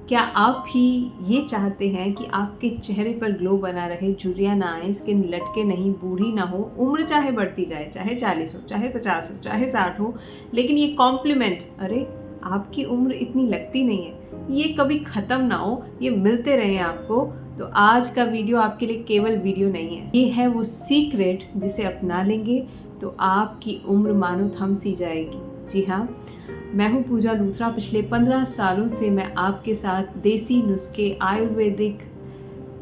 क्या आप भी ये चाहते हैं कि आपके चेहरे पर ग्लो बना रहे, झुर्रियाँ ना आए, स्किन लटके नहीं, बूढ़ी ना हो, उम्र चाहे बढ़ती जाए, चाहे 40 हो, चाहे 50 हो, चाहे 60 हो, लेकिन ये कॉम्प्लीमेंट, अरे आपकी उम्र इतनी लगती नहीं है, ये कभी ख़त्म ना हो, ये मिलते रहें आपको। तो आज का वीडियो आपके लिए केवल वीडियो नहीं है, ये है वो सीक्रेट जिसे अपना लेंगे तो आपकी उम्र मानो थम सी जाएगी। जी हाँ, मैं हूँ पूजा लूथरा। पिछले 15 सालों से मैं आपके साथ देसी नुस्खे, Ayurvedic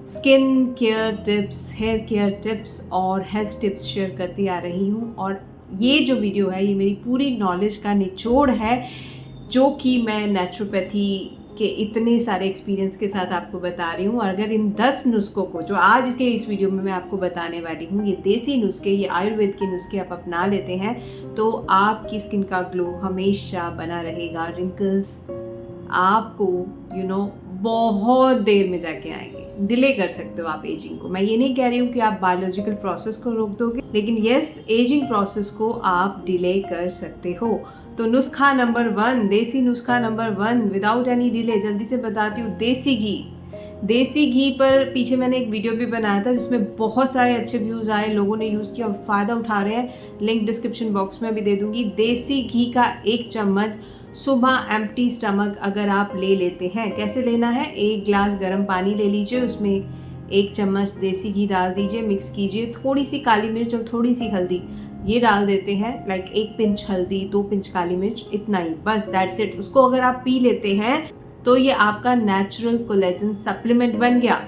skin care tips, hair care tips और हेल्थ टिप्स शेयर करती आ रही हूँ। और ये जो वीडियो है ये मेरी पूरी नॉलेज का निचोड़ है, जो कि मैं नेचुरोपैथी के इतने सारे एक्सपीरियंस के साथ आपको बता रही हूँ। और अगर इन 10 नुस्खों को जो आज के इस वीडियो में मैं आपको बताने वाली हूँ, ये देसी नुस्खे, ये आयुर्वेद के नुस्खे आप अपना लेते हैं तो आपकी स्किन का ग्लो हमेशा बना रहेगा। रिंकल्स आपको बहुत देर में जाके आएंगे, डिले कर सकते हो आप एजिंग को। मैं ये नहीं कह रही हूँ कि आप बायोलॉजिकल प्रोसेस को रोक दोगे, लेकिन यस, एजिंग प्रोसेस को आप डिले कर सकते हो। तो नुस्खा नंबर 1, देसी नुस्खा नंबर 1, विदाउट एनी डिले जल्दी से बताती हूँ। देसी घी। देसी घी पर पीछे मैंने एक वीडियो भी बनाया था जिसमें बहुत सारे अच्छे व्यूज़ आए, लोगों ने यूज़ किया और फ़ायदा उठा रहे हैं। लिंक डिस्क्रिप्शन बॉक्स में भी दे दूँगी। देसी घी का 1 चम्मच सुबह एम्प्टी स्टमक अगर आप ले लेते हैं, कैसे लेना है, 1 ग्लास गर्म पानी ले लीजिए, उसमें 1 चम्मच देसी घी डाल दीजिए, मिक्स कीजिए, थोड़ी सी काली मिर्च और थोड़ी सी हल्दी ये डाल देते हैं, लाइक 1 पिंच हल्दी, 2 पिंच काली मिर्च, इतना ही, बस दैट्स इट। उसको अगर आप पी लेते हैं तो ये आपका नेचुरल कोलेजन सप्लीमेंट बन गया।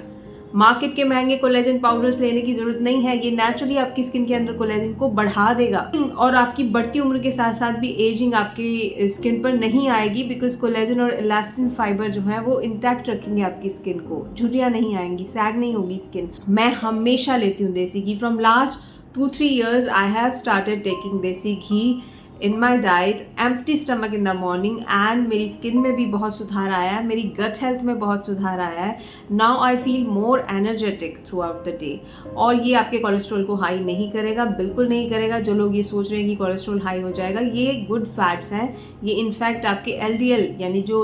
मार्केट के महंगे कोलेजन पाउडर्स लेने की जरूरत नहीं है, ये नेचुरली आपकी स्किन के अंदर कोलेजन को बढ़ा देगा। और आपकी बढ़ती उम्र के साथ साथ भी एजिंग आपकी स्किन पर नहीं आएगी, बिकॉज कोलेजन और इलास्टिन फाइबर जो है वो इंटैक्ट रखेंगे आपकी स्किन को, झुर्रियाँ नहीं आएंगी, सैग नहीं होगी स्किन। मैं हमेशा लेती हूँ देसी घी। From last 2-3 years I have started taking desi ghee in my diet, empty stomach in the morning, and मेरी स्किन में भी बहुत सुधार आया है, मेरी गट हेल्थ में बहुत सुधार आया है। Now I feel more energetic through out the day. और ये आपके कोलेस्ट्रॉल को हाई नहीं करेगा, बिल्कुल नहीं करेगा। जो लोग ये सोच रहे हैं कि कोलेस्ट्रॉल हाई हो जाएगा, ये गुड फैट्स हैं। ये इनफैक्ट आपके LDL यानी जो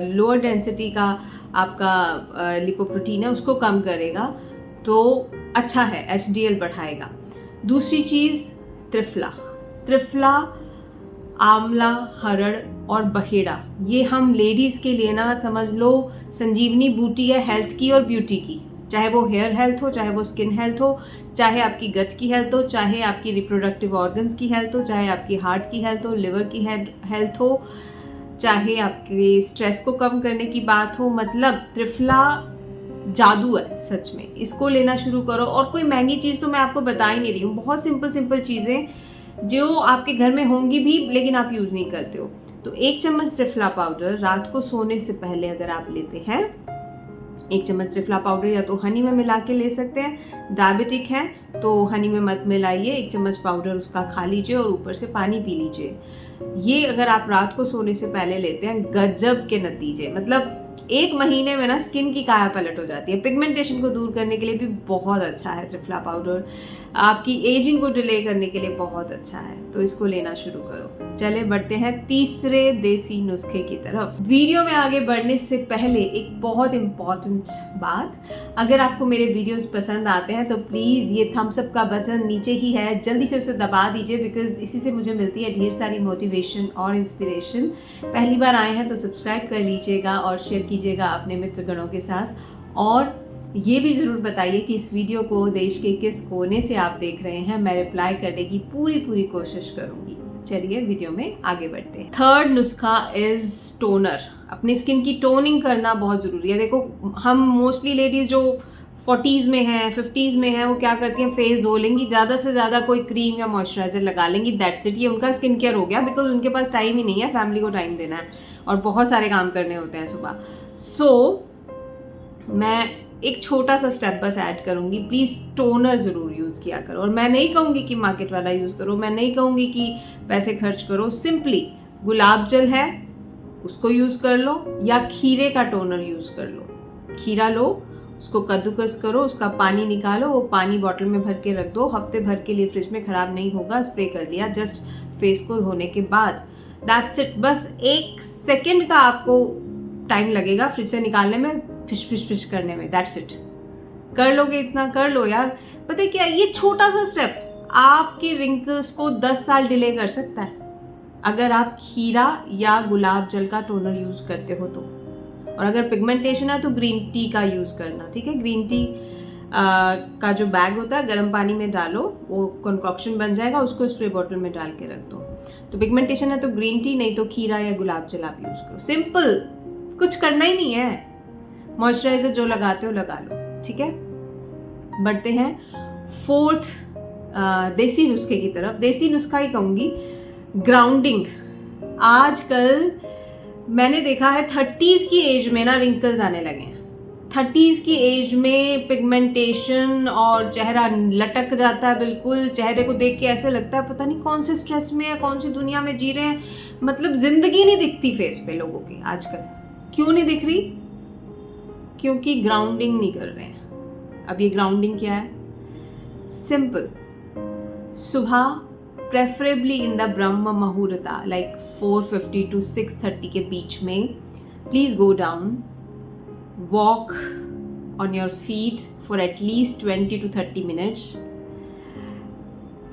लोअर डेंसिटी का आपका लिपोप्रोटीन है उसको कम करेगा, तो अच्छा है, HDL बढ़ाएगा। दूसरी चीज़, त्रिफला, आंवला, हरड़ और बहेड़ा, ये हम लेडीज़ के लिए ना समझ लो संजीवनी बूटी है हेल्थ की और ब्यूटी की। चाहे वो हेयर हेल्थ हो, चाहे वो स्किन हेल्थ हो, चाहे आपकी गट की हेल्थ हो, चाहे आपकी रिप्रोडक्टिव ऑर्गन्स की हेल्थ हो, चाहे आपकी हार्ट की हेल्थ हो, लिवर की हेल्थ हो, चाहे आपके स्ट्रेस को कम करने की बात हो। मतलब त्रिफला जादू है सच में, इसको लेना शुरू करो। और कोई महंगी चीज़ तो मैं आपको बता ही नहीं रही हूँ, बहुत सिंपल चीज़ें जो आपके घर में होंगी भी लेकिन आप यूज़ नहीं करते हो। तो 1 चम्मच त्रिफला पाउडर रात को सोने से पहले अगर आप लेते हैं, 1 चम्मच त्रिफला पाउडर या तो हनी में मिला के ले सकते हैं। डायबिटिक है तो हनी में मत मिलाइए, 1 चम्मच पाउडर उसका खा लीजिए और ऊपर से पानी पी लीजिए। ये अगर आप रात को सोने से पहले लेते हैं, गजब के नतीजे, मतलब 1 महीने में ना स्किन की काया पलट हो जाती है। पिगमेंटेशन को दूर करने के लिए भी बहुत अच्छा है त्रिफला पाउडर, आपकी एजिंग को डिले करने के लिए बहुत अच्छा है, तो इसको लेना शुरू करो। चले बढ़ते हैं तीसरे देसी नुस्खे की तरफ। वीडियो में आगे बढ़ने से पहले एक बहुत इम्पॉर्टेंट बात, अगर आपको मेरे वीडियोस पसंद आते हैं तो प्लीज़ ये थम्स अप का बटन नीचे ही है, जल्दी से उसे दबा दीजिए, बिकॉज इसी से मुझे मिलती है ढेर सारी मोटिवेशन और इंस्पिरेशन। पहली बार आए हैं तो सब्सक्राइब कर लीजिएगा और शेयर कीजिएगा अपने मित्रगणों के साथ। और ये भी ज़रूर बताइए कि इस वीडियो को देश के किस कोने से आप देख रहे हैं, मैं रिप्लाई करने की पूरी कोशिश करूँगी। चलिए वीडियो में आगे बढ़ते हैं। थर्ड नुस्खा इज़ टोनर। अपनी स्किन की टोनिंग करना बहुत ज़रूरी है। देखो, हम मोस्टली लेडीज़ जो 40s में हैं, 50s में हैं, वो क्या करती हैं, फेस धो लेंगी, ज़्यादा से ज़्यादा कोई क्रीम या मॉइस्चराइज़र लगा लेंगी, दैट्स इट। ये उनका स्किन केयर हो गया, बिकॉज उनके पास टाइम ही नहीं है, फैमिली को टाइम देना है और बहुत सारे काम करने होते हैं सुबह। सो मैं एक छोटा सा स्टेप बस ऐड करूँगी, प्लीज़ टोनर ज़रूर यूज़ किया करो। और मैं नहीं कहूँगी कि मार्केट वाला यूज़ करो, मैं नहीं कहूँगी कि पैसे खर्च करो, सिंपली गुलाब जल है उसको यूज़ कर लो या खीरे का टोनर यूज़ कर लो। खीरा लो, उसको कद्दूकस करो, उसका पानी निकालो, वो पानी बॉटल में भर के रख दो, हफ्ते भर के लिए फ्रिज में ख़राब नहीं होगा, स्प्रे कर दिया जस्ट फेस को धोने के बाद, दैट्स इट। बस 1 सेकेंड का आपको टाइम लगेगा फ्रिज से निकालने में, फिश फिश फिश करने में, दैट्स इट। कर लोगे इतना, कर लो यार। पता है क्या, ये छोटा सा स्टेप आपके रिंकल्स को 10 साल डिले कर सकता है अगर आप खीरा या गुलाब जल का टोनर यूज़ करते हो तो। और अगर पिगमेंटेशन है तो ग्रीन टी का यूज़ करना, ठीक है। ग्रीन टी का जो बैग होता है गर्म पानी में डालो, वो कंकॉक्शन बन जाएगा, उसको स्प्रे बॉटल में डाल के रख दो। तो पिगमेंटेशन है तो ग्रीन टी, नहीं तो खीरा या गुलाब जल आप यूज़ करो। सिंपल, कुछ करना ही नहीं है। मॉइस्चराइजर जो लगाते हो लगा लो, ठीक है। बढ़ते हैं 4th देसी नुस्खे की तरफ। देसी नुस्खा ही कहूँगी, ग्राउंडिंग। आजकल मैंने देखा है 30s की एज में ना रिंकल्स आने लगे हैं। 30s की एज में पिगमेंटेशन और चेहरा लटक जाता है बिल्कुल। चेहरे को देख के ऐसे लगता है पता नहीं कौन से स्ट्रेस में है, कौन सी दुनिया में जी रहे हैं। मतलब जिंदगी नहीं दिखती फेस पे लोगों की आजकल। क्यों नहीं दिख रही? क्योंकि ग्राउंडिंग नहीं कर रहे हैं। अब ये ग्राउंडिंग क्या है? सिंपल, सुबह preferably in the Brahma मुहूर्ता like 4:50 to 6:30 के बीच में please go down, walk on your feet for at least 20 to 30 minutes।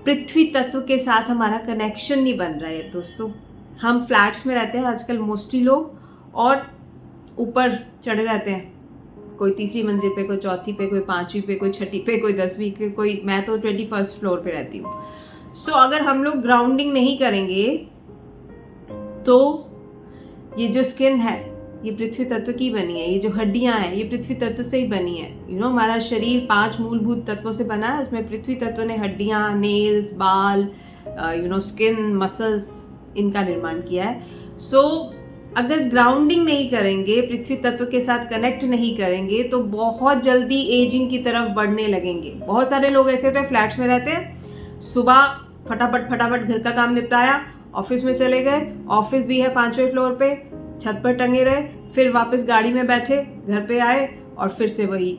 पृथ्वी तत्व के साथ हमारा कनेक्शन नहीं बन रहा है दोस्तों। हम फ्लैट्स में रहते हैं आजकल मोस्टली लोग, और ऊपर चढ़े रहते हैं, कोई 3री मंजिल पे, कोई 4थी पे, कोई 5वीं पे, कोई 6ठी पे, कोई 10वीं पे, कोई, मैं तो 21st फ्लोर पे रहती हूँ। सो अगर हम लोग ग्राउंडिंग नहीं करेंगे तो ये जो स्किन है ये पृथ्वी तत्व की बनी है, ये जो हड्डियां हैं ये पृथ्वी तत्व से ही बनी है। हमारा शरीर 5 मूलभूत तत्वों से बना है। उसमें पृथ्वी तत्व ने हड्डियां, नेल्स, बाल, स्किन, मसल्स, इनका निर्माण किया है। सो अगर ग्राउंडिंग नहीं करेंगे, पृथ्वी तत्व के साथ कनेक्ट नहीं करेंगे, तो बहुत जल्दी एजिंग की तरफ बढ़ने लगेंगे। बहुत सारे लोग ऐसे होते हैं फ्लैट्स में रहते हैं, सुबह फटाफट घर का काम निपटाया, ऑफिस में चले गए, ऑफिस भी है 5वें फ्लोर पे, छत पर टंगे रहे, फिर वापस गाड़ी में बैठे, घर पे आए और फिर से वही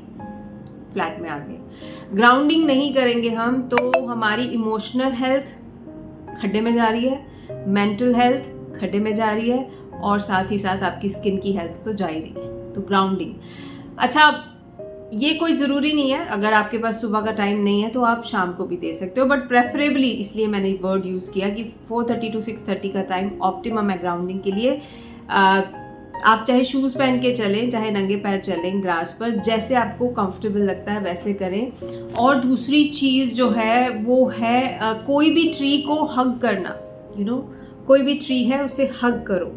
फ्लैट में आ गए। ग्राउंडिंग नहीं करेंगे हम तो हमारी इमोशनल हेल्थ खड्डे में जा रही है, मेंटल हेल्थ खड्डे में जा रही है, और साथ ही साथ आपकी स्किन की हेल्थ तो जा ही रही है। तो ग्राउंडिंग, अच्छा ये कोई ज़रूरी नहीं है, अगर आपके पास सुबह का टाइम नहीं है तो आप शाम को भी दे सकते हो, बट प्रेफरेबली इसलिए मैंने वर्ड यूज़ किया कि 4:30 to 6:30 का टाइम ऑप्टिमम है ग्राउंडिंग के लिए। आप चाहे शूज़ पहन के चलें, चाहे नंगे पैर चलें ग्रास पर, जैसे आपको कंफर्टेबल लगता है वैसे करें। और दूसरी चीज़ जो है वो है कोई भी ट्री को हग करना। कोई भी ट्री है उसे हग करो,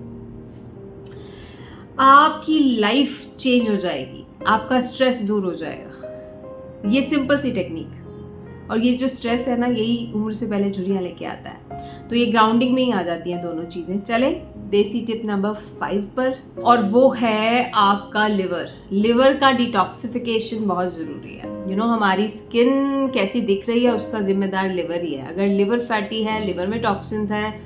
आपकी लाइफ चेंज हो जाएगी, आपका स्ट्रेस दूर हो जाएगा। ये सिंपल सी टेक्निक। और ये जो स्ट्रेस है ना, यही उम्र से पहले झुर्रियाँ लेके आता है। तो ये ग्राउंडिंग में ही आ जाती हैं दोनों चीज़ें। चले देसी टिप नंबर 5 पर, और वो है आपका लिवर का डिटॉक्सिफिकेशन बहुत ज़रूरी है। हमारी स्किन कैसी दिख रही है उसका जिम्मेदार लिवर ही है। अगर लिवर फैटी है, लिवर में टॉक्सिन्स हैं,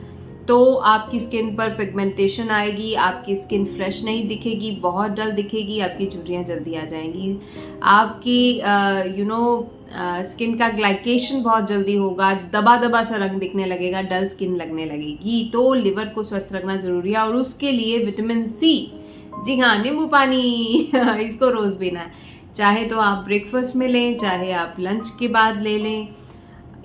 तो आपकी स्किन पर पिगमेंटेशन आएगी, आपकी स्किन फ्रेश नहीं दिखेगी, बहुत डल दिखेगी, आपकी झुर्रियाँ जल्दी आ जाएंगी, आपकी स्किन का ग्लाइकेशन बहुत जल्दी होगा, दबा सा रंग दिखने लगेगा, डल स्किन लगने लगेगी। तो लिवर को स्वस्थ रखना ज़रूरी है, और उसके लिए विटामिन सी, जी हाँ, नींबू पानी इसको रोज़ पीना है। चाहे तो आप ब्रेकफास्ट में लें, चाहे आप लंच के बाद ले लें।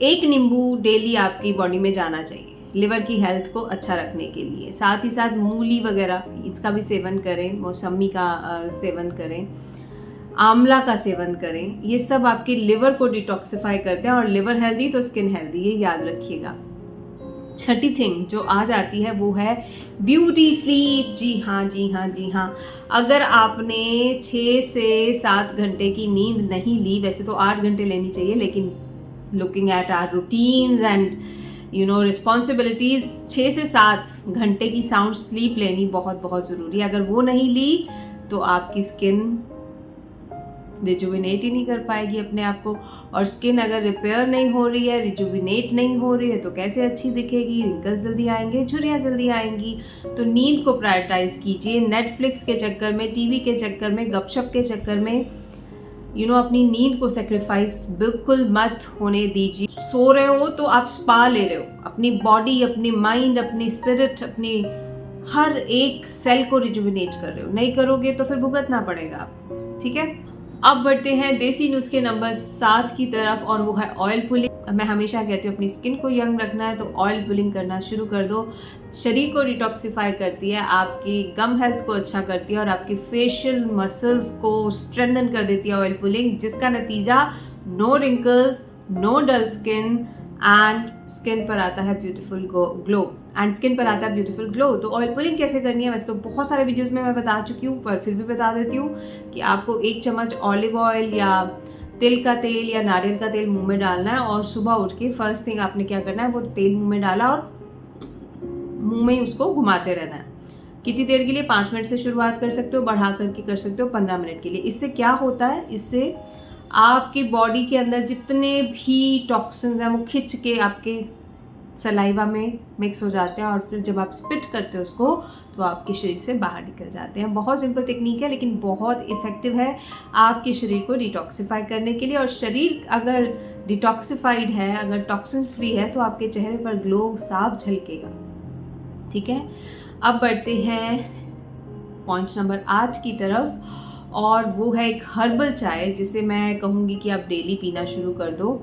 1 नींबू डेली आपकी बॉडी में जाना चाहिए लिवर की हेल्थ को अच्छा रखने के लिए। साथ ही साथ मूली वगैरह इसका भी सेवन करें, मौसमी का सेवन करें, आंवला का सेवन करें। ये सब आपके लिवर को डिटॉक्सिफाई करते हैं, और लिवर हेल्दी तो स्किन हेल्दी, ये याद रखिएगा। छठी थिंग जो आ जाती है वो है ब्यूटी स्लीप। जी हाँ। अगर आपने 6 से 7 घंटे की नींद नहीं ली, वैसे तो 8 घंटे लेनी चाहिए, लेकिन looking at our routines and responsibilities, 6 से 7 घंटे की साउंड स्लीप लेनी बहुत ज़रूरी है। अगर वो नहीं ली तो आपकी स्किन रिजुविनेट ही नहीं कर पाएगी अपने आप को, और स्किन अगर रिपेयर नहीं हो रही है, रिजुविनेट नहीं हो रही है, तो कैसे अच्छी दिखेगी? रिंकल्स जल्दी आएंगे, झुर्रियाँ जल्दी आएंगी। तो नींद को प्रायोरिटाइज कीजिए। नेटफ्लिक्स के चक्कर में, टीवी के चक्कर में, गपशप के चक्कर में अपनी नींद को सेक्रीफाइस बिल्कुल मत होने दीजिए। सो रहे हो तो आप स्पा ले रहे हो, अपनी बॉडी, अपनी माइंड, अपनी स्पिरिट, अपनी हर एक सेल को रिजुविनेट कर रहे हो। नहीं करोगे तो फिर भुगतना पड़ेगा आपको, ठीक है। अब बढ़ते हैं देसी नुस्खे नंबर 7 की तरफ, और वो है ऑयल पुलिंग। मैं हमेशा कहती हूँ अपनी स्किन को यंग रखना है तो ऑयल पुलिंग करना शुरू कर दो। शरीर को डिटॉक्सिफाई करती है, आपकी गम हेल्थ को अच्छा करती है और आपकी फेशियल मसल्स को स्ट्रेंथन कर देती है ऑयल पुलिंग, जिसका नतीजा no wrinkles, no dull skin and skin पर आता है ब्यूटीफुल ग्लो। तो ऑयल पुलिंग कैसे करनी है, वैसे तो बहुत सारे वीडियोस में मैं बता चुकी हूँ, पर फिर भी बता देती हूँ कि आपको 1 चम्मच ऑलिव ऑयल या तिल का तेल या नारियल का तेल मुंह में डालना है, और सुबह उठ के फर्स्ट थिंग आपने क्या करना है, वो तेल मुंह में डाला और मुंह में उसको घुमाते रहना है। कितनी देर के लिए? 5 मिनट से शुरुआत कर सकते हो, बढ़ा करके कर सकते हो 15 मिनट के लिए। इससे क्या होता है, इससे आपकी बॉडी के अंदर जितने भी टॉक्सिन्स हैं वो खिंच के आपके सलाइवा में मिक्स हो जाते हैं, और फिर जब आप स्पिट करते हो उसको तो आपके शरीर से बाहर निकल जाते हैं। बहुत सिंपल टेक्निक है लेकिन बहुत इफ़ेक्टिव है आपके शरीर को डिटॉक्सिफाई करने के लिए। और शरीर अगर डिटॉक्सिफाइड है, अगर टॉक्सिन फ्री है, तो आपके चेहरे पर ग्लो साफ झलकेगा, ठीक है। अब बढ़ते हैं पॉइंट नंबर 8 की तरफ, और वो है एक हर्बल चाय, जिसे मैं कहूँगी कि आप डेली पीना शुरू कर दो।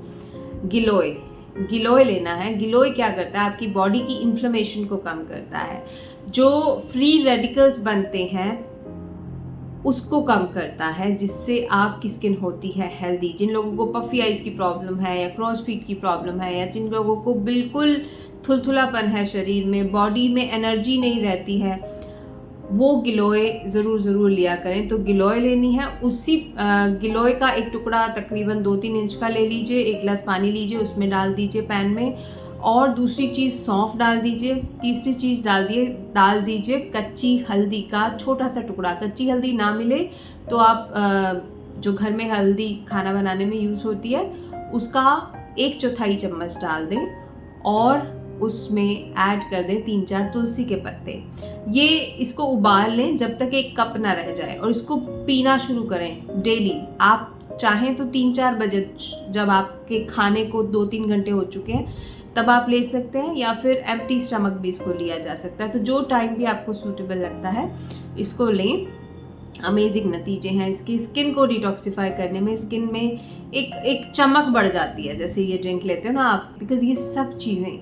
गिलोय लेना है। गिलोय क्या करता है, आपकी बॉडी की इन्फ्लेमेशन को कम करता है, जो फ्री रेडिकल्स बनते हैं उसको कम करता है, जिससे आपकी स्किन होती है हेल्दी। जिन लोगों को पफी आइज की प्रॉब्लम है या क्रॉस फीट की प्रॉब्लम है, या जिन लोगों को बिल्कुल थुलथुलापन है शरीर में, बॉडी में एनर्जी नहीं रहती है, वो गिलोय ज़रूर लिया करें। तो गिलोय लेनी है, उसी गिलोय का एक टुकड़ा तकरीबन 2-3 इंच का ले लीजिए, 1 गिलास पानी लीजिए, उसमें डाल दीजिए पैन में, और दूसरी चीज़ सौंफ डाल दीजिए, तीसरी चीज़ डाल दीजिए कच्ची हल्दी का छोटा सा टुकड़ा। कच्ची हल्दी ना मिले तो आप जो घर में हल्दी खाना बनाने में यूज़ होती है उसका 1/4 चम्मच डाल दें, और उसमें ऐड कर दें 3-4 तुलसी के पत्ते। ये इसको उबाल लें जब तक एक कप ना रह जाए, और इसको पीना शुरू करें डेली। आप चाहें तो 3-4 बजे, जब आपके खाने को 2-3 घंटे हो चुके हैं, तब आप ले सकते हैं, या फिर एम्प्टी स्टमक भी इसको लिया जा सकता है। तो जो टाइम भी आपको सूटेबल लगता है इसको लें। अमेजिंग नतीजे हैं इसकी। स्किन को डिटॉक्सिफाई करने में, स्किन में एक चमक बढ़ जाती है जैसे ये ड्रिंक लेते हो ना आप, बिकॉज ये सब चीज़ें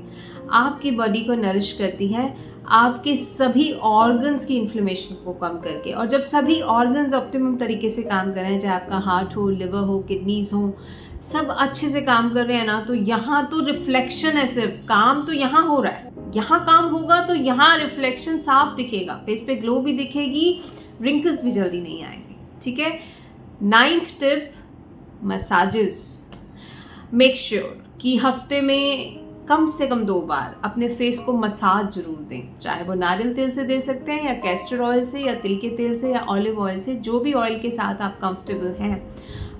आपकी बॉडी को नरिश करती हैं, आपके सभी ऑर्गन्स की इन्फ्लेमेशन को कम करके। और जब सभी ऑर्गन्स ऑप्टिमम तरीके से काम कर रहे हैं, चाहे आपका हार्ट हो, लिवर हो, किडनीज हो, सब अच्छे से काम कर रहे हैं ना, तो यहाँ तो रिफ्लेक्शन है, सिर्फ काम तो यहाँ हो रहा है। यहाँ काम होगा तो यहाँ रिफ्लेक्शन साफ दिखेगा, फेस पे ग्लो भी दिखेगी, रिंकल्स भी जल्दी नहीं आएंगे, ठीक है। 9th tip, massages. Make sure कि हफ्ते में कम से कम 2 बार अपने फेस को मसाज जरूर दें, चाहे वो नारियल तेल से दे सकते हैं, या कैस्टर ऑयल से, या तिल के तेल से, या ऑलिव ऑयल से, जो भी ऑयल के साथ आप कंफर्टेबल हैं।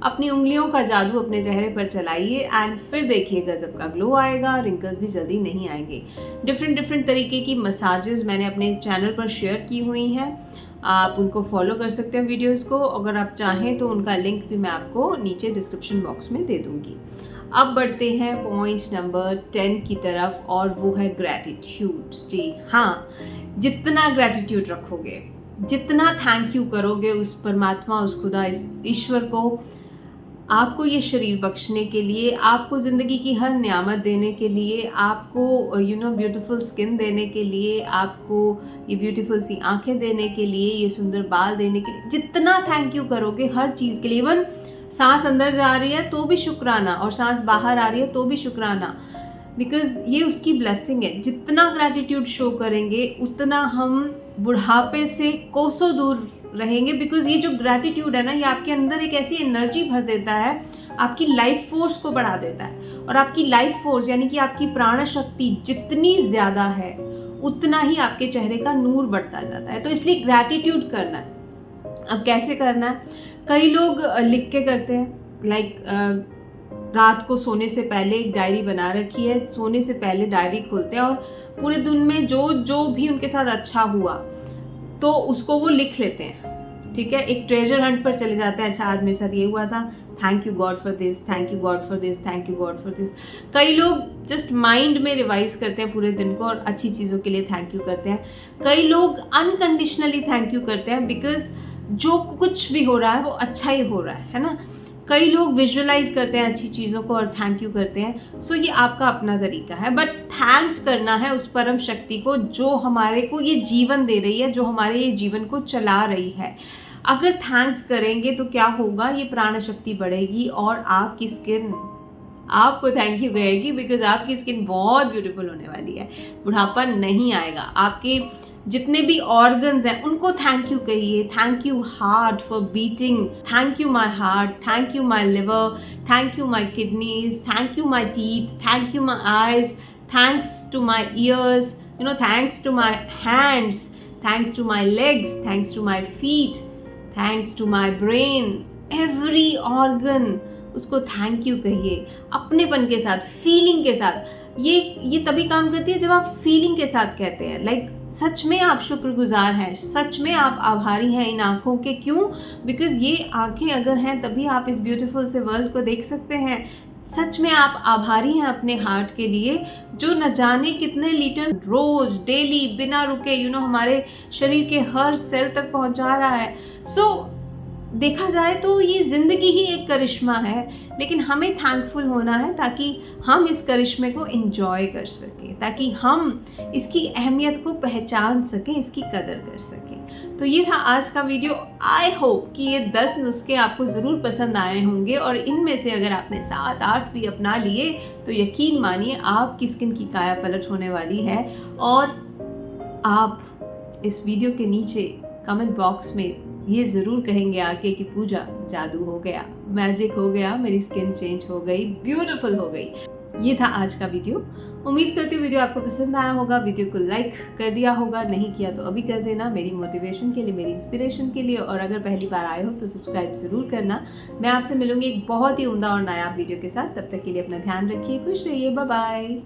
अपनी उंगलियों का जादू अपने चेहरे पर चलाइए, एंड फिर देखिए गजब का ग्लो आएगा, रिंकल्स भी जल्दी नहीं आएंगे। डिफरेंट तरीके की मसाजेस मैंने अपने चैनल पर शेयर की हुई हैं, आप उनको फॉलो कर सकते हैं वीडियोस को। अगर आप चाहें तो उनका लिंक भी मैं आपको नीचे डिस्क्रिप्शन बॉक्स में दे दूंगी। अब बढ़ते हैं पॉइंट नंबर 10 की तरफ, और वो है ग्रैटिट्यूड। जी हाँ, जितना ग्रैटिट्यूड रखोगे, जितना थैंक यू करोगे उस परमात्मा, उस खुदा, इस ईश्वर को, आपको ये शरीर बख्शने के लिए, आपको ज़िंदगी की हर नियामत देने के लिए, आपको ब्यूटीफुल स्किन देने के लिए, आपको ये ब्यूटीफुल सी आंखें देने के लिए, ये सुंदर बाल देने के लिए, जितना थैंक यू करोगे हर चीज़ के लिए, इवन सांस अंदर जा रही है तो भी शुक्राना, और सांस बाहर आ रही है तो भी शुक्राना, बिकॉज ये उसकी ब्लेसिंग है। जितना ग्रैटिट्यूड शो करेंगे उतना हम बुढ़ापे से कोसों दूर रहेंगे, बिकॉज ये जो ग्रैटिट्यूड है ना, ये आपके अंदर एक ऐसी एनर्जी भर देता है, आपकी लाइफ फोर्स को बढ़ा देता है। और आपकी लाइफ फोर्स यानी कि आपकी प्राण शक्ति जितनी ज़्यादा है उतना ही आपके चेहरे का नूर बढ़ता जाता है। तो इसलिए ग्रैटिट्यूड करना है। अब कैसे करना है, कई लोग लिख के करते हैं, लाइक रात को सोने से पहले एक डायरी बना रखी है, सोने से पहले डायरी खोलते हैं और पूरे दिन में जो भी उनके साथ अच्छा हुआ तो उसको वो लिख लेते हैं, ठीक है, एक ट्रेजर हंट पर चले जाते हैं, अच्छा आज मेरे साथ ये हुआ था, thank you God for this, thank you God for this, thank you God for this. कई लोग जस्ट माइंड में रिवाइज करते हैं पूरे दिन को और अच्छी चीज़ों के लिए थैंक यू करते हैं। कई लोग अनकंडीशनली थैंक यू करते हैं बिकॉज जो कुछ भी हो रहा है वो अच्छा ही हो रहा है ना। कई लोग विजुअलाइज करते हैं अच्छी चीज़ों को और थैंक यू करते हैं। सो ये आपका अपना तरीका है, बट थैंक्स करना है उस परम शक्ति को जो हमारे को ये जीवन दे रही है, जो हमारे ये जीवन को चला रही है। अगर थैंक्स करेंगे तो क्या होगा, ये प्राण शक्ति बढ़ेगी और आपकी स्किन आपको थैंक यू कहेगी बिकॉज आपकी स्किन बहुत ब्यूटीफुल होने वाली है। बुढ़ापा नहीं आएगा। आपके जितने भी ऑर्गन्स हैं उनको थैंक यू कहिए। Thank you heart for beating, thank you my heart, thank you my liver, thank you my kidneys, thank you my teeth, thank you my eyes, thanks to my ears, you know, thanks to my hands, thanks to my legs, thanks to my feet, thanks to my brain, every organ उसको thank you कहिए अपनेपन के साथ, feeling के साथ। ये तभी काम करती है जब आप फीलिंग के साथ कहते हैं, लाइक सच में आप शुक्रगुजार हैं, सच में आप आभारी हैं इन आँखों के। क्यों? बिकॉज ये आँखें अगर हैं तभी आप इस ब्यूटीफुल से वर्ल्ड को देख सकते हैं। सच में आप आभारी हैं अपने हार्ट के लिए जो न जाने कितने लीटर रोज डेली बिना रुके हमारे शरीर के हर सेल तक पहुंचा रहा है। सो देखा जाए तो ये ज़िंदगी ही एक करिश्मा है, लेकिन हमें थैंकफुल होना है ताकि हम इस करिश्मे को एंजॉय कर सकें, ताकि हम इसकी अहमियत को पहचान सकें, इसकी कदर कर सकें। तो ये था आज का वीडियो। आई होप कि ये 10 नुस्खे आपको ज़रूर पसंद आए होंगे और इनमें से अगर आपने 7-8 भी अपना लिए तो यकीन मानिए आपकी स्किन की काया पलट होने वाली है। और आप इस वीडियो के नीचे कमेंट बॉक्स में ये ज़रूर कहेंगे आके कि पूजा जादू हो गया, मैजिक हो गया, मेरी स्किन चेंज हो गई, ब्यूटीफुल हो गई। ये था आज का वीडियो। उम्मीद करती हूँ वीडियो आपको पसंद आया होगा। वीडियो को लाइक कर दिया होगा, नहीं किया तो अभी कर देना, मेरी मोटिवेशन के लिए, मेरी इंस्पिरेशन के लिए। और अगर पहली बार आए हो तो सब्सक्राइब ज़रूर करना। मैं आपसे मिलूंगी एक बहुत ही उम्दा और नायाब वीडियो के साथ। तब तक के लिए अपना ध्यान रखिए, खुश रहिए, बाय बाय।